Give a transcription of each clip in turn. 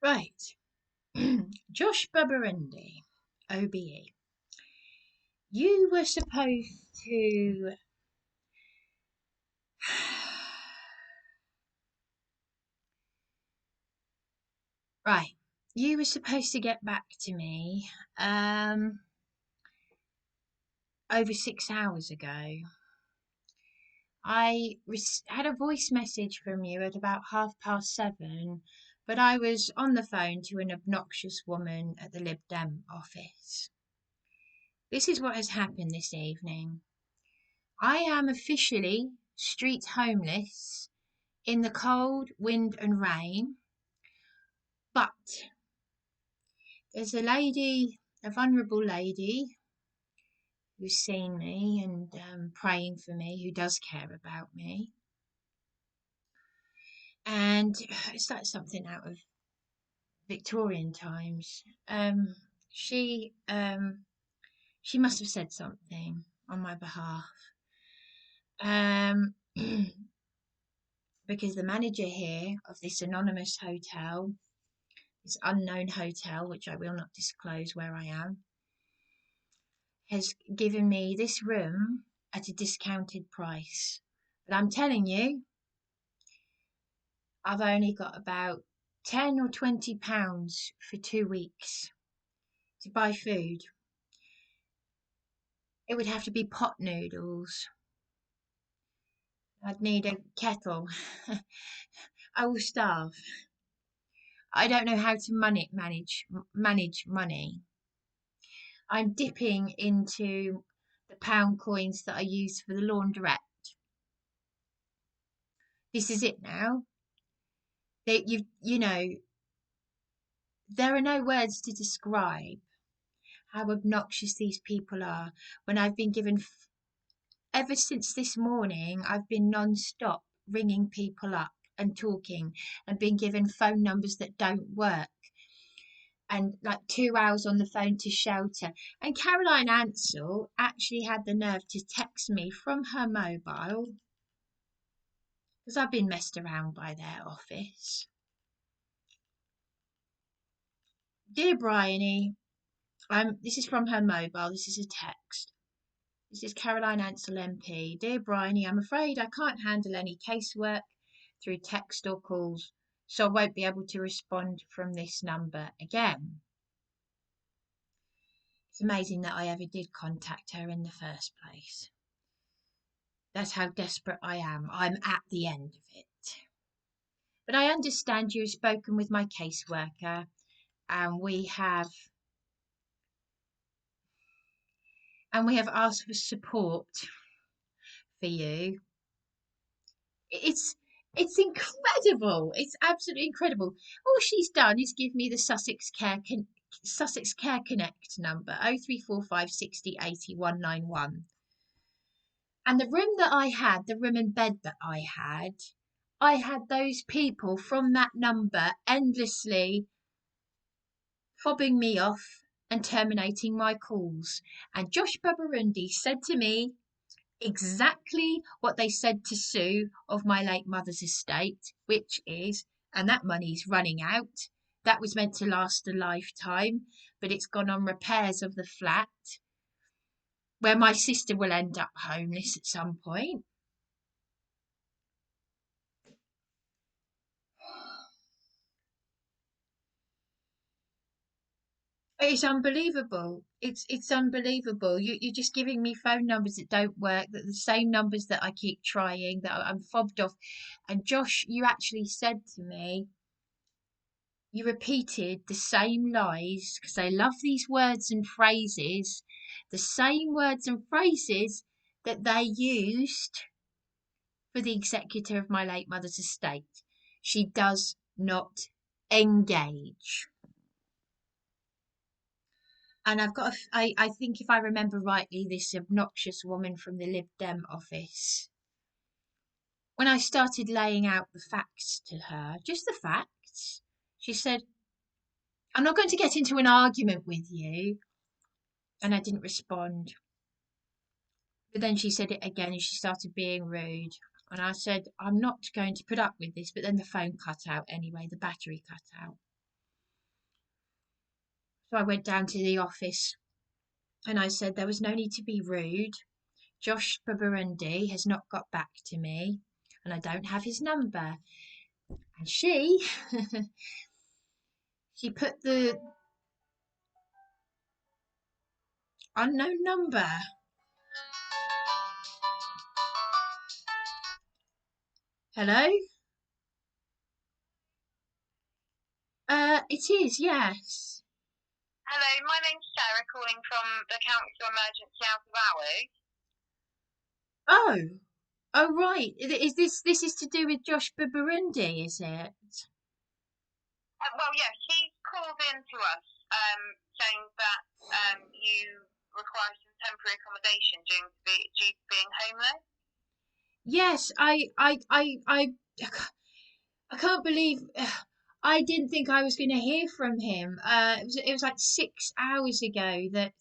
Right. Josh Babarinde, OBE. You were supposed to. Right. You were supposed to get back to me um, over 6 hours ago. Had a voice message from you at about 7:30, but I was on the phone to an obnoxious woman at the Lib Dem office. This is what has happened this evening. I am officially street homeless in the cold, wind, and rain, but there's a vulnerable lady who's seen me and praying for me, who does care about me. And it's like something out of Victorian times. She she must have said something on my behalf. Um, because the manager here of this anonymous hotel, this unknown hotel, which I will not disclose where I am, has given me this room at a discounted price. But I'm telling you, I've only got about £10 or £20 for 2 weeks to buy food. It would have to be pot noodles. I'd need a kettle. I will starve. I don't know how to manage money. I'm dipping into the pound coins that I use for the laundrette. This is it now. That there are no words to describe how obnoxious these people are. When I've been given, ever since this morning, I've been non-stop ringing people up and talking and been given phone numbers that don't work, and like 2 hours on the phone to shelter. And Caroline Ansell actually had the nerve to text me from her mobile, because I've been messed around by their office. Dear Bryony, this is from her mobile, this is a text. This is Caroline Ansell MP. Dear Bryony, I'm afraid I can't handle any casework through text or calls, so I won't be able to respond from this number again. It's amazing that I ever did contact her in the first place. That's how desperate I am. I'm at the end of it. But I understand you have spoken with my caseworker, and we have asked for support for you. It's incredible. It's absolutely incredible. All she's done is give me the Sussex Care Connect number 0345 60 80 191. And the room that I had, the room and bed that I had those people from that number endlessly fobbing me off and terminating my calls. And Josh Babarinde said to me exactly what they said to Sue of my late mother's estate, which is, and that money's running out. That was meant to last a lifetime, but it's gone on repairs of the flat, where my sister will end up homeless at some point. It's unbelievable. It's unbelievable. You're just giving me phone numbers that don't work, that the same numbers that I keep trying, that I'm fobbed off. And Josh, you actually said to me, you repeated the same lies, because I love these words and phrases, the same words and phrases that they used for the executor of my late mother's estate. She does not engage. And I think if I remember rightly, this obnoxious woman from the Lib Dem office, when I started laying out the facts to her, just the facts, she said, I'm not going to get into an argument with you. And I didn't respond. But then she said it again and she started being rude. And I said, I'm not going to put up with this. But then the phone cut out anyway, the battery cut out. So I went down to the office and I said there was no need to be rude. Josh Babarinde has not got back to me and I don't have his number. And she she put the unknown number. Hello? It is, yes. Hello, my name's Sarah, calling from the council emergency out of hours. Oh, right. Is this is to do with Josh Babarinde, is it? Well, yes, he's called in to us saying that you require some temporary accommodation due to being homeless. Yes, I can't believe I didn't think I was going to hear from him. It was like 6 hours ago that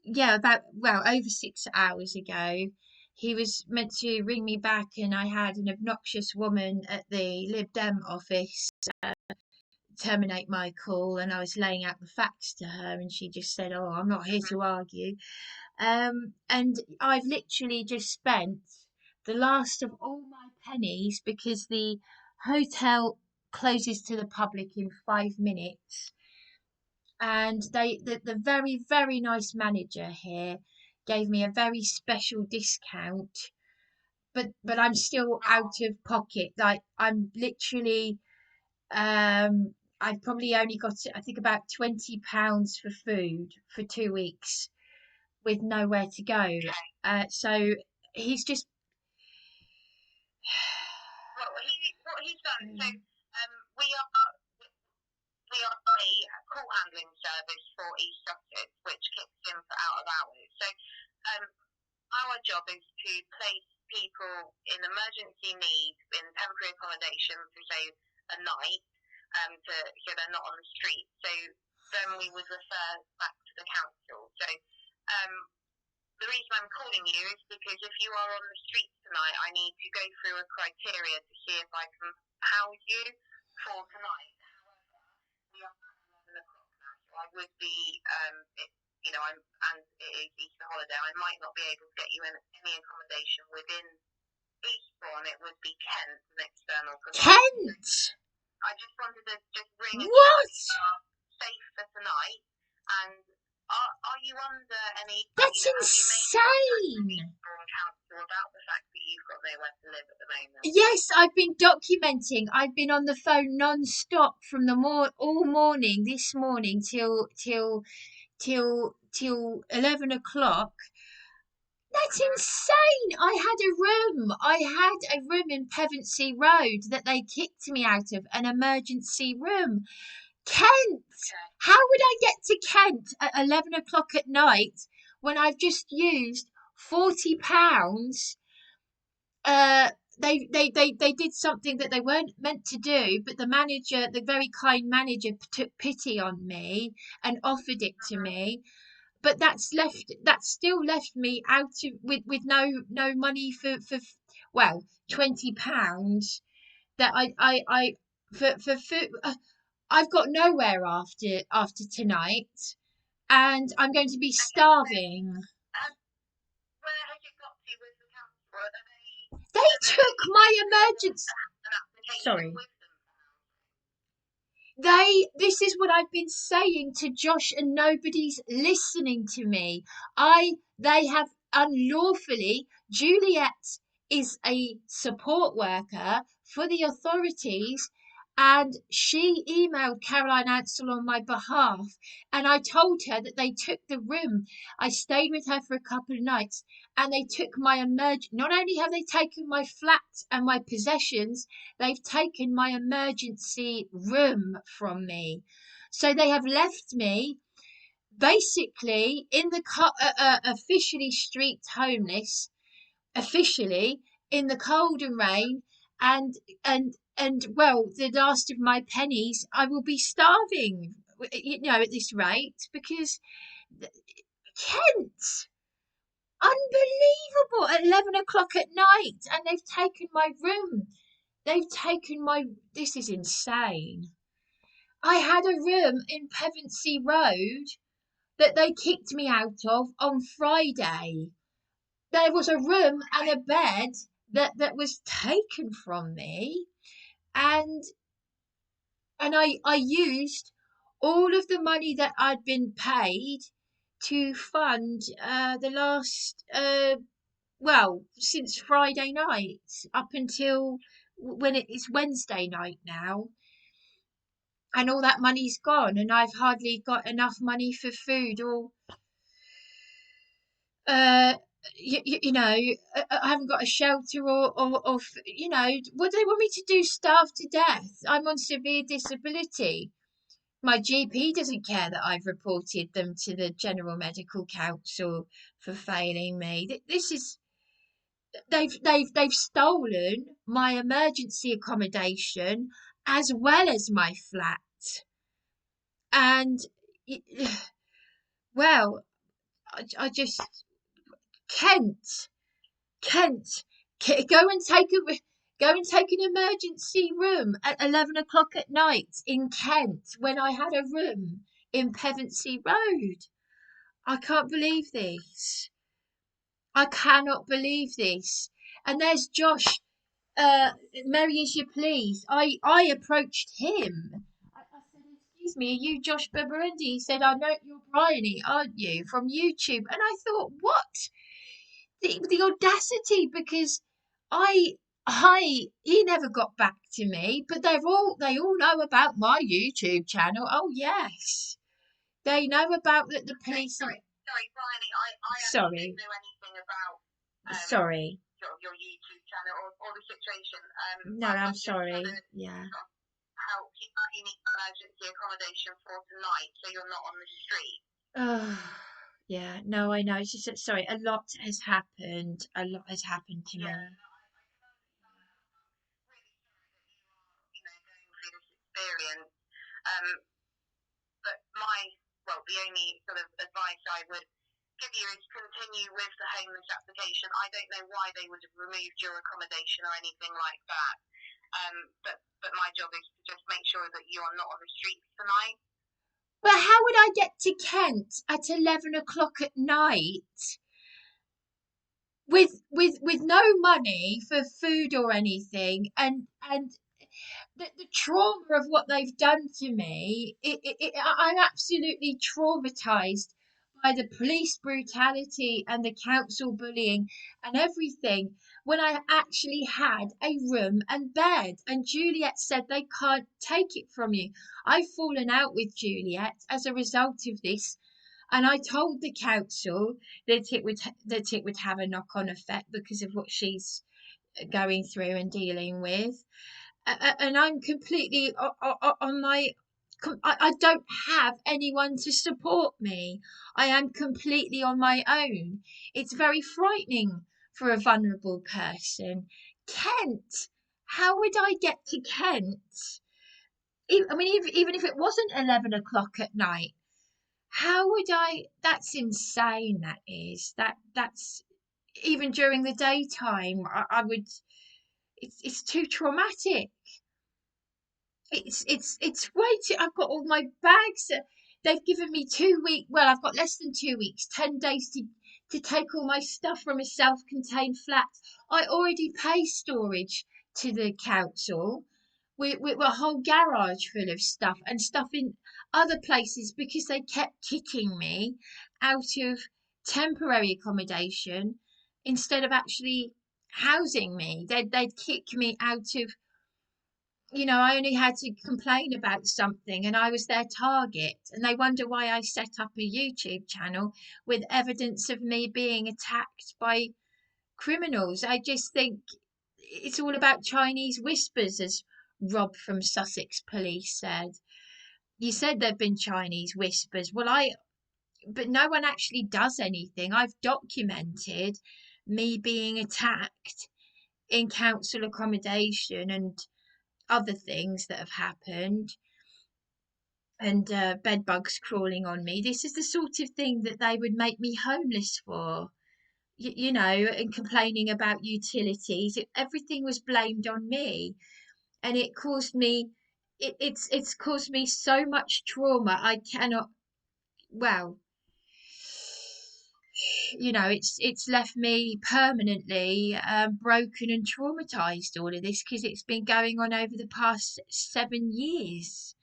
yeah, about, well, over 6 hours ago, he was meant to ring me back, and I had an obnoxious woman at the Lib Dem office terminate my call, and I was laying out the facts to her, and she just said, "Oh, I'm not here to argue." And I've literally just spent the last of all my pennies because the hotel closes to the public in 5 minutes, and the very very nice manager here gave me a very special discount, but I'm still out of pocket. Like, I'm literally I've probably only got, I think, about £20 for food for 2 weeks with nowhere to go. So he's just What he's done, so we are a call handling service for East Sussex, which kicks in for out of hours. So our job is to place people in emergency need in temporary accommodation for, say, a night, so they're not on the street. So then we would refer back to the council. So the reason I'm calling you is because if you are on the streets tonight, I need to go through a criteria to see if I can house you for tonight. However, we are at 11 o'clock now, so I would be, and it is Easter holiday, I might not be able to get you in any accommodation within Eastbourne. It would be Kent, an external provider. Kent. I just wanted to just ring and What? check you are safe for tonight, and are you under any? That's insane. Council about the fact that you've got nowhere to live at the moment? Yes, I've been documenting. I've been on the phone non-stop from the all morning this morning till 11 o'clock. That's insane. I had a room in Pevensey Road that they kicked me out of, an emergency room. Kent. How would I get to Kent at 11 o'clock at night when I've just used £40? They did something that they weren't meant to do, but the very kind manager, took pity on me and offered it to me. But that's still left me out of, with no money for well, £20 that I for food. I've got nowhere after tonight, and I'm going to be starving. Where has it got to with the council? They took my emergency. Sorry. This is what I've been saying to Josh, and nobody's listening to me. They have unlawfully, Juliet is a support worker for the authorities, and she emailed Caroline Ansell on my behalf, and I told her that they took the room. I stayed with her for a couple of nights, and they took my not only have they taken my flat and my possessions, they've taken my emergency room from me. So they have left me basically in the officially street homeless, officially in the cold and rain, and well, the last of my pennies, I will be starving, at this rate, because Kent, unbelievable, at 11 o'clock at night, and they've taken my room. This is insane. I had a room in Pevensey Road that they kicked me out of on Friday. There was a room and a bed that was taken from me, and I used all of the money that I'd been paid to fund the last well, since Friday night up until when it's Wednesday night now, and all that money's gone, and I've hardly got enough money for food or uh you know, I haven't got a shelter or you know, what do they want me to do? Starve to death? I'm on severe disability. My GP doesn't care that I've reported them to the General Medical Council for failing me. This is they've stolen my emergency accommodation as well as my flat. And well, I just Kent, Kent, go and take go and take an emergency room at 11 o'clock at night in Kent when I had a room in Pevensey Road. I can't believe this. I cannot believe this. And there's Josh, Merry as you please. I approached him. I said, "Excuse me, are you Josh Babarinde?" He said, "I know you're Bryony, aren't you, from YouTube?" And I thought, what? The audacity, because I he never got back to me, but they all know about my YouTube channel. Oh yes, they know about that the police are. Sorry, Bryony, I actually Sorry, didn't know anything about sorry. your YouTube channel or the situation. No, I'm I'm just trying sorry. to Yeah. help you need emergency accommodation for tonight so you're not on the street. Oh, yeah. No, I know. It's just that, sorry. A lot has happened. A lot has happened to me. Yeah, really sorry that you are, going through this experience. Um, but the only sort of advice I would give you is continue with the homeless application. I don't know why they would have removed your accommodation or anything like that. But my job is to just make sure that you are not on the streets tonight. But how would I get to Kent at 11 o'clock at night with no money for food or anything, and the trauma of what they've done to me, I'm absolutely traumatized by the police brutality and the council bullying and everything, when I actually had a room and bed. And Juliet said they can't take it from you. I've fallen out with Juliet as a result of this. And I told the council that it would have a knock-on effect because of what she's going through and dealing with, and I'm completely on my. I don't have anyone to support me. I am completely on my own. It's very frightening for a vulnerable person. Kent, how would I get to Kent? I mean, even if it wasn't 11 o'clock at night, how would I? That's insane. That is. That's even during the daytime. I would. It's too traumatic. It's way too. I've got all my bags. They've given me 2 weeks. Well, I've got less than 2 weeks, 10 days to take all my stuff from a self-contained flat. I already pay storage to the council with a whole garage full of stuff and stuff in other places because they kept kicking me out of temporary accommodation instead of actually housing me. They'd kick me out of, I only had to complain about something and I was their target. And they wonder why I set up a YouTube channel with evidence of me being attacked by criminals. I just think it's all about Chinese whispers, as Rob from Sussex Police said. You said there've been Chinese whispers. But no one actually does anything. I've documented me being attacked in council accommodation and other things that have happened, and bed bugs crawling on me. This is the sort of thing that they would make me homeless for, and complaining about utilities. Everything was blamed on me, and it caused me it's caused me so much trauma. I cannot. Well, it's left me permanently broken and traumatized, all of this, because it's been going on over the past 7 years.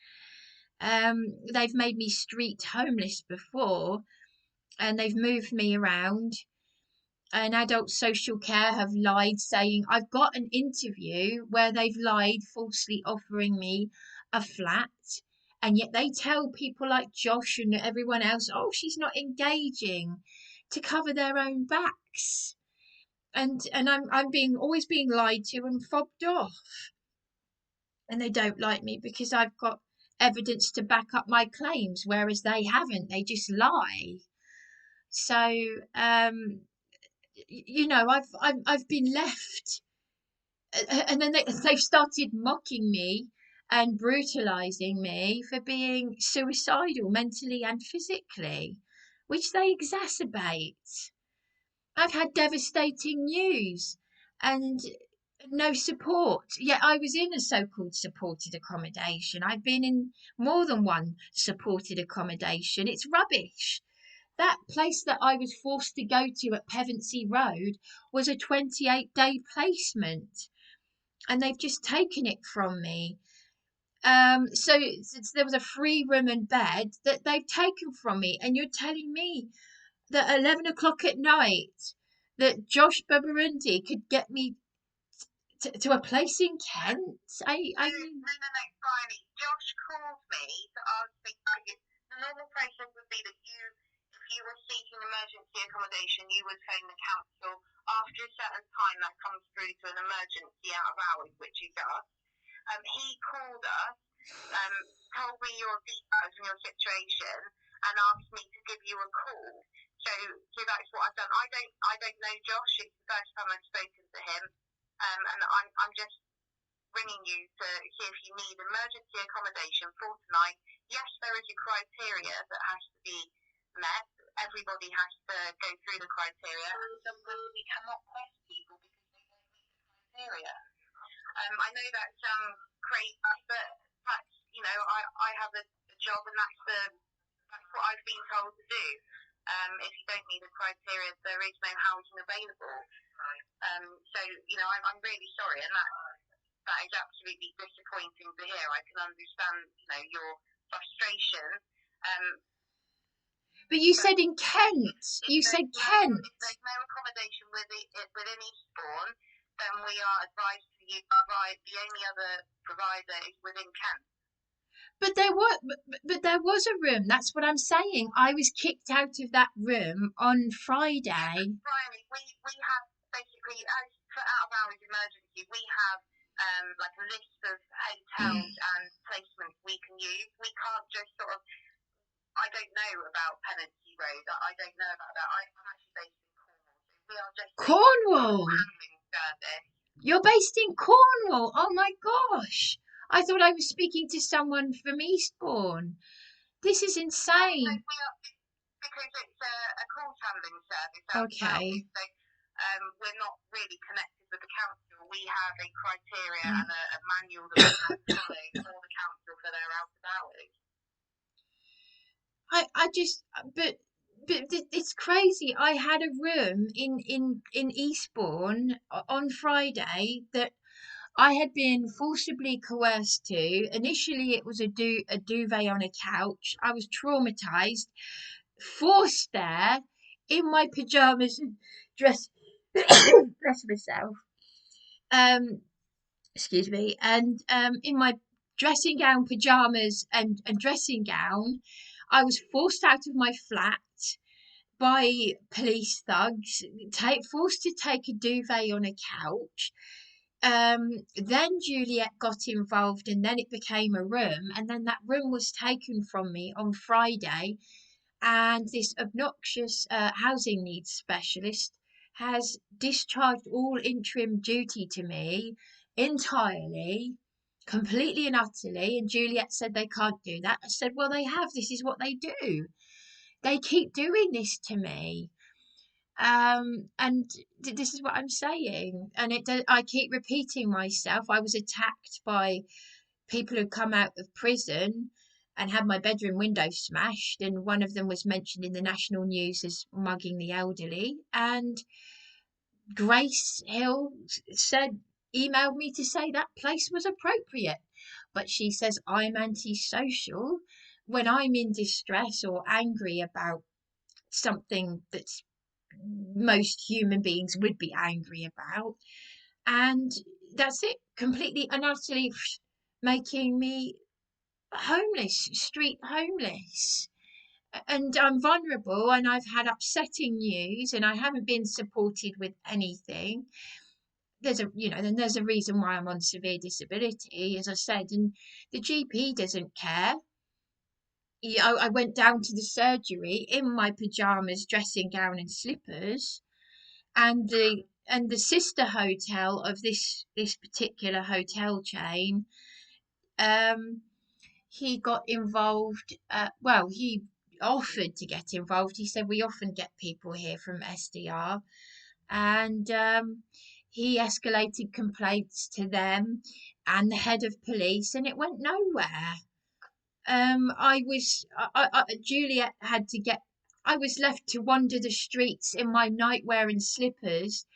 They've made me street homeless before, and they've moved me around. And adult social care have lied, saying I've got an interview where they've lied, falsely offering me a flat. And yet they tell people like Josh and everyone else, oh, she's not engaging, to cover their own backs. And I'm being always being lied to and fobbed off. And they don't like me because I've got evidence to back up my claims, whereas they haven't. They just lie. So I've been left, and then they've started mocking me and brutalizing me for being suicidal mentally and physically, which they exacerbate. I've had devastating news and no support. Yet I was in a so-called supported accommodation. I've been in more than one supported accommodation. It's rubbish. That place that I was forced to go to at Pevensey Road was a 28-day placement, and they've just taken it from me. So there was a free room and bed that they've taken from me, and you're telling me that at 11 o'clock at night that Josh Babarinde could get me to a place in Kent? No, Bryony. Josh called me to ask me. The normal process would be that if you were seeking emergency accommodation, you would phone the council after a certain time that comes through to an emergency out of hours, which is us. He called us, told me your details and your situation, and asked me to give you a call. So that's what I've done. I don't know Josh. It's the first time I've spoken to him, and I'm just ringing you to see if you need emergency accommodation for tonight. Yes, there is a criteria that has to be met. Everybody has to go through the criteria, and sometimes we cannot place people because they don't meet the criteria. I know that sounds crazy, but I have a job, and that's what I've been told to do. If you don't meet the criteria, there is no housing available. I'm really sorry, and that is absolutely disappointing to hear. I can understand, your frustration. But you said in Kent. You said Kent. If there's no accommodation within Eastbourne, then we are advised to you provide the only other provider is within Kent. But there was a room. That's what I'm saying. I was kicked out of that room on Friday. Brian, we have basically, as for out of hours emergency, we have like a list of hotels and placements we can use. We can't just sort of. I don't know about Pevensey Road. I don't know about that. I'm actually based in Cornwall. So we are just Cornwall. Handling service. You're based in Cornwall. Oh my gosh! I thought I was speaking to someone from Eastbourne. This is insane. No, we are, because it's a calls handling service. Okay. So we're not really connected with the council. We have a criteria and a manual that we have to follow for the council for their out of hours. But it's crazy. I had a room in Eastbourne on Friday that I had been forcibly coerced to. Initially, it was a duvet on a couch. I was traumatized, forced there in my pajamas and dress myself. Excuse me, and in my dressing gown, pajamas, and dressing gown. I was forced out of my flat by police thugs, forced to take a duvet on a couch. Then Juliet got involved, and then it became a room, and then that room was taken from me on Friday. And this obnoxious housing needs specialist has discharged all interim duty to me entirely, completely and utterly. And Juliet said they can't do that. I said, well, they have. This is what they do. They keep doing this to me. And this is what I'm saying. And I keep repeating myself. I was attacked by people who come out of prison and had my bedroom window smashed, and one of them was mentioned in the national news as mugging the elderly. And Grace Hill said, emailed me to say that place was appropriate. But she says I'm antisocial when I'm in distress or angry about something that most human beings would be angry about. And that's it, completely and utterly making me homeless, street homeless. And I'm vulnerable, and I've had upsetting news, and I haven't been supported with anything. Then there's a reason why I'm on severe disability, as I said, and the GP doesn't care. I went down to the surgery in my pajamas, dressing gown, and slippers, and the sister hotel of this particular hotel chain, um, he got involved. Well, he offered to get involved. He said we often get people here from SDR, and he escalated complaints to them and the head of police, and it went nowhere. Juliet had to get. I was left to wander the streets in my nightwear and slippers,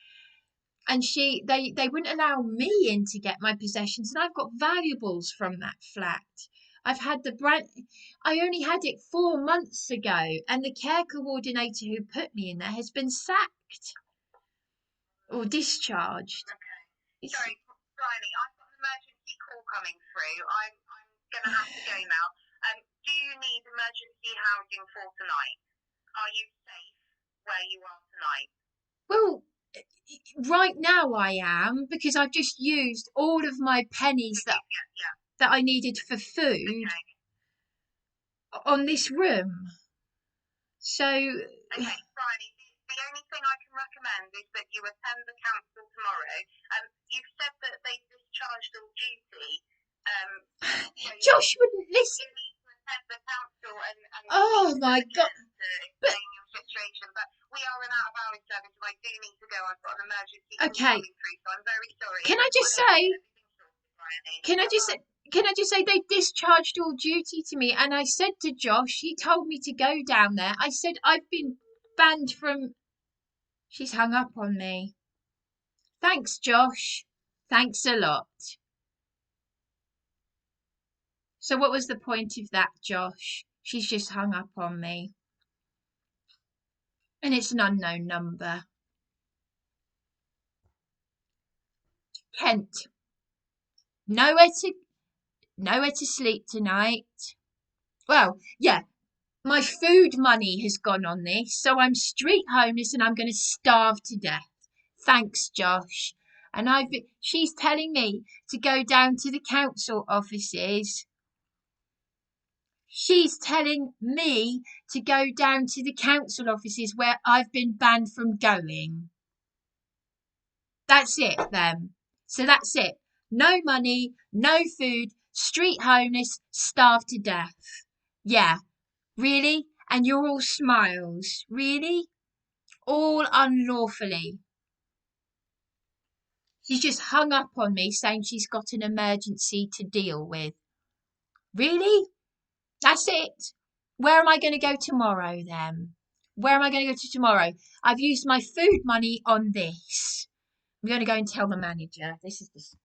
and they wouldn't allow me in to get my possessions, and I've got valuables from that flat. I've had the brand. I only had it 4 months ago, and the care coordinator who put me in there has been sacked or discharged. Okay. Sorry, Bryony, I've got an emergency call coming through. I'm going to have to go now. Do you need emergency housing for tonight? Are you safe where you are tonight? Well, right now I am, because I've just used all of my pennies that I needed for food on this room. So, okay, Bryony, the only thing I can recommend is that you attend the council tomorrow. You've said that they discharged all duty. Josh wouldn't listen. You need to attend the council and oh my God! To explain your situation. But we are an out of hours service, and I do need to go. I've got an emergency call coming through, so I'm very sorry. Can I just say? Can I just say they discharged all duty to me, and I said to Josh, he told me to go down there. I said I've been banned from. She's hung up on me. Thanks, Josh. Thanks a lot. So what was the point of that, Josh? She's just hung up on me. And it's an unknown number. Kent. Nowhere to sleep tonight. Well, yeah, my food money has gone on this, so I'm street homeless and I'm going to starve to death. Thanks, Josh. And she's telling me to go down to the council offices. She's telling me to go down to the council offices where I've been banned from going. That's it then. So that's it. No money, no food, street homeless, starved to death. Yeah, really? And you're all smiles. Really? All unlawfully. She's just hung up on me saying she's got an emergency to deal with. Really? That's it? Where am I going to go tomorrow then? Where am I going to go to tomorrow? I've used my food money on this. I'm going to go and tell the manager. This is